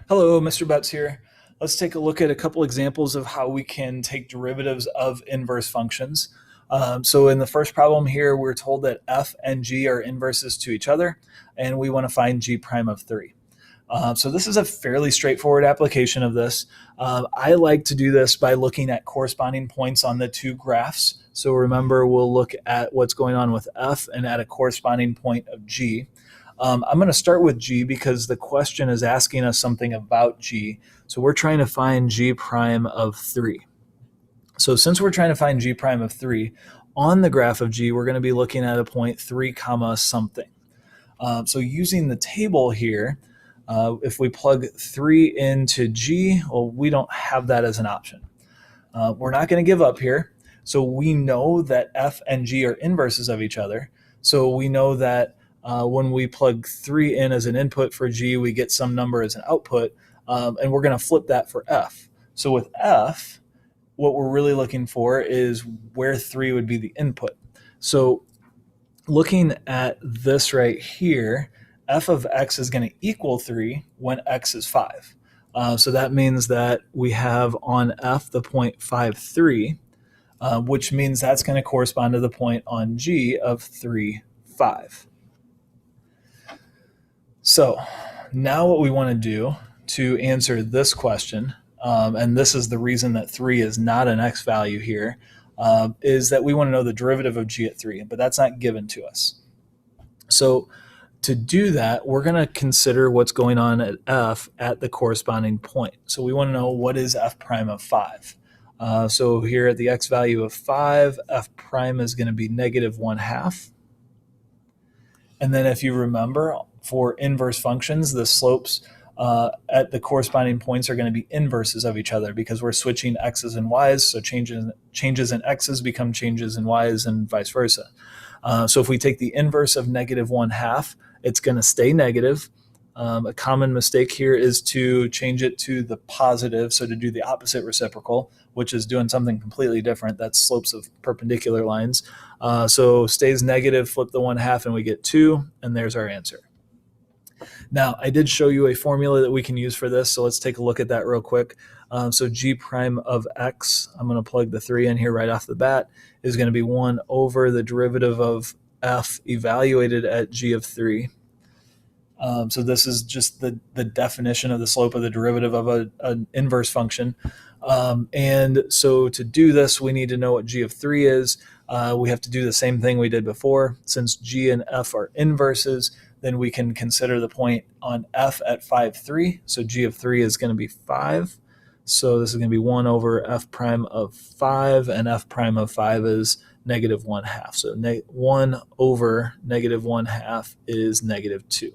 Hello, Mr. Betts here. Let's take a look at a couple examples of how we can take derivatives of inverse functions. So in the first problem here, we're told that f and g are inverses to each other, and we want to find g prime of 3. So this is a fairly straightforward application of this. I like to do this by looking at corresponding points on the two graphs. So remember, we'll look at what's going on with f and at a corresponding point of g. I'm going to start with g because the question is asking us something about g. So we're trying to find g prime of 3. So since we're trying to find g prime of 3, on the graph of g, we're going to be looking at a point 3 comma something. So using the table here, if we plug 3 into g, well, we don't have that as an option. We're not going to give up here. So we know that f and g are inverses of each other. So we know that when we plug 3 in as an input for g, we get some number as an output, and we're going to flip that for f. So with f, what we're really looking for is where 3 would be the input. So looking at this right here, f of x is going to equal 3 when x is 5. So that means that we have on f the point 5, 3, which means that's going to correspond to the point on g of 3, 5. So now what we want to do to answer this question, and this is the reason that 3 is not an x value here, is that we want to know the derivative of g at 3, but that's not given to us. So to do that, we're going to consider what's going on at f at the corresponding point. So we want to know what is f prime of 5. So here at the x value of 5, f prime is going to be negative 1/2. And then if you remember, for inverse functions, the slopes at the corresponding points are going to be inverses of each other because we're switching x's and y's, so changes in x's become changes in y's and vice versa. So if we take the inverse of negative 1/2, it's going to stay negative. A common mistake here is to change it to the positive, so to do the opposite reciprocal, which is doing something completely different. That's slopes of perpendicular lines. So stays negative, flip the 1/2, and we get 2, and there's our answer. Now, I did show you a formula that we can use for this, so let's take a look at that real quick. So g prime of x, I'm going to plug the 3 in here right off the bat, is going to be 1 over the derivative of f evaluated at g of 3. So this is just the definition of the slope of the derivative of an inverse function. And so to do this, we need to know what g of 3 is. We have to do the same thing we did before. Since g and f are inverses, then we can consider the point on f at 5, 3. So g of 3 is going to be 5. So this is going to be 1 over f prime of 5, and f prime of 5 is negative 1/2. So 1 over negative 1/2 is negative 2.